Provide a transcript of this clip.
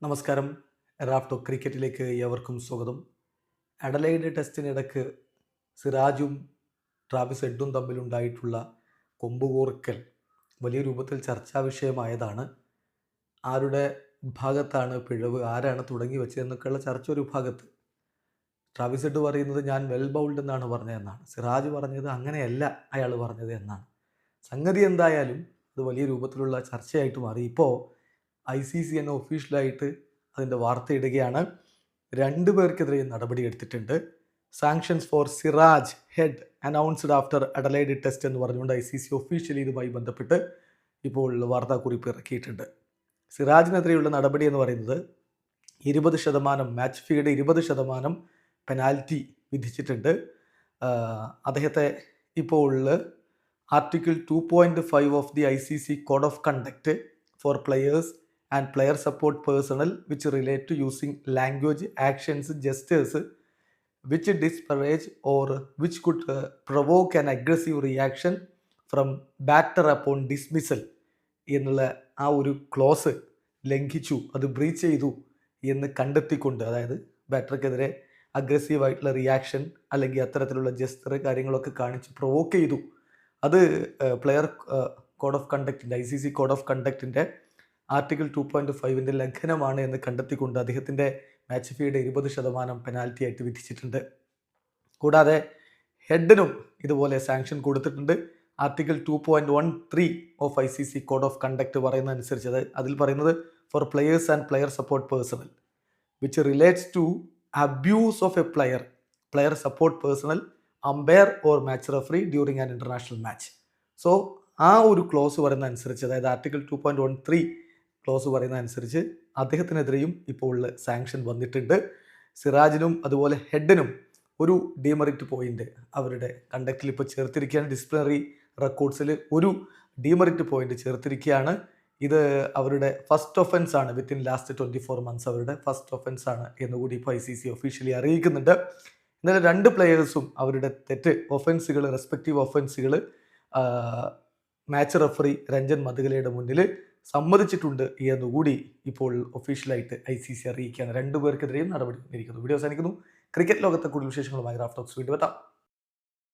നമസ്കാരം. റാഫ്റ്റോ ക്രിക്കറ്റിലേക്ക് ഏവർക്കും സ്വാഗതം. അഡലൈഡ് ടെസ്റ്റിനിടക്ക് സിറാജും ട്രാവിസ് ഹെഡും തമ്മിലുണ്ടായിട്ടുള്ള കൊമ്പുകോർക്കൽ വലിയ രൂപത്തിൽ ചർച്ചാ വിഷയമായതാണ്. ആരുടെ ഭാഗത്താണ് പിഴവ്, ആരാണ് തുടങ്ങി വെച്ചതെന്നൊക്കെയുള്ള ചർച്ച ഒരു ഭാഗത്ത്. ട്രാവിസ് ഹെഡ് പറയുന്നത് ഞാൻ വെൽ ബൗൾഡ് എന്നാണ് പറഞ്ഞതെന്നാണ്. സിറാജ് പറഞ്ഞത് അങ്ങനെയല്ല അയാൾ പറഞ്ഞത് എന്നാണ്. സംഗതി എന്തായാലും അത് വലിയ രൂപത്തിലുള്ള ചർച്ചയായിട്ട് മാറി. ഇപ്പോൾ ICC എന്നെ ഒഫീഷ്യലായിട്ട് അതിൻ്റെ വാർത്തയിടുകയാണ്. 2 പേർക്കെതിരെയും നടപടി എടുത്തിട്ടുണ്ട്. Sanctions for Siraj Head announced after Adelaide test എന്ന് പറഞ്ഞുകൊണ്ട് ICC ഒഫീഷ്യലി ഇതുമായി ബന്ധപ്പെട്ട് ഇപ്പോൾ വാർത്താക്കുറിപ്പ് ഇറക്കിയിട്ടുണ്ട്. സിറാജിനെതിരെയുള്ള നടപടി എന്ന് പറയുന്നത് 20% മാച്ച് ഫീയുടെ 20% പെനാൽറ്റി വിധിച്ചിട്ടുണ്ട്. അദ്ദേഹത്തെ ഇപ്പോൾ article 2.5 of the ICC code of conduct four players and player support personnel which relate to using language, actions, gestures which disparage or which could provoke an aggressive reaction from batter upon dismissal എന്നുള്ള ആ ഒരു close ലംഘിച്ചു, അത് breach ചെയ്തു എന്ന് കണ്ടെത്തിക്കൊണ്ട്, അതായത് ബാറ്റർക്കെതിരെ അഗ്രസീവായിട്ടുള്ള reaction അല്ലെങ്കിൽ അത്തരത്തിലുള്ള ജസ്റ്റർ കാര്യങ്ങളൊക്കെ കാണിച്ച് പ്രൊവോക്ക് ചെയ്തു, അത് പ്ലെയർ കോഡ് ഓഫ് കണ്ടക്റ്റിൻ്റെ ICC കോഡ് ഓഫ് കണ്ടക്റ്റിൻ്റെ ആർട്ടിക്കിൾ 2.5 ലംഘനമാണ് എന്ന് കണ്ടെത്തിക്കൊണ്ട് അദ്ദേഹത്തിൻ്റെ മാച്ച് ഫീയുടെ 20% പെനാൽറ്റി ആയിട്ട് വിധിച്ചിട്ടുണ്ട്. കൂടാതെ ഹെഡിനും ഇതുപോലെ സാങ്ഷൻ കൊടുത്തിട്ടുണ്ട്. Article 2.13 of ICC code of conduct പറയുന്ന അനുസരിച്ച്, അതിൽ പറയുന്നത് for players and player support personnel which relates to abuse of a player support personnel, umpire or match referee during an international match. So ആ ഒരു close പറയുന്ന അനുസരിച്ച്, അതായത് article 2.13 close പറയുന്ന അനുസരിച്ച് അദ്ദേഹത്തിനെതിരെയും ഇപ്പോൾ സാങ്ഷൻ വന്നിട്ടുണ്ട്. സിറാജിനും അതുപോലെ ഹെഡിനും ഒരു ഡീമെറിറ്റ് പോയിന്റ് അവരുടെ കണ്ടക്റ്റിൽ ഇപ്പോൾ ചേർത്തിരിക്കുകയാണ്. ഡിസിപ്ലിനറി റെക്കോർഡ്സിൽ ഒരു ഡീമെറിറ്റ് പോയിന്റ് ചേർത്തിരിക്കുകയാണ്. ഇത് അവരുടെ ഫസ്റ്റ് ഒഫൻസ് ആണ്. വിത്തിൻ ലാസ്റ്റ് 24 months അവരുടെ ഫസ്റ്റ് ഒഫൻസ് ആണ് എന്നുകൂടി ഇപ്പോൾ ICC ഒഫീഷ്യലി അറിയിക്കുന്നുണ്ട്. ഇന്നലെ 2 പ്ലെയേഴ്സും അവരുടെ ഒഫൻസുകൾ, റെസ്പെക്റ്റീവ് ഒഫൻസുകൾ മാച്ച് റെഫറി രഞ്ജൻ മധുകലയുടെ മുന്നിൽ സമ്മതിച്ചിട്ടുണ്ട് എന്നുകൂടി ഇപ്പോൾ ഒഫീഷ്യലായിട്ട് ICC അറിയിക്കുകയാണ്. 2 പേർക്കെതിരെയും നടപടി വന്നിരിക്കുന്നു. വീഡിയോ അവസാനിക്കുന്നു. ക്രിക്കറ്റ് ലോകത്തെ കൂടുതൽ വിശേഷങ്ങളുമായി റാഫ് ടോക്സ് വീണ്ടും എത്താം.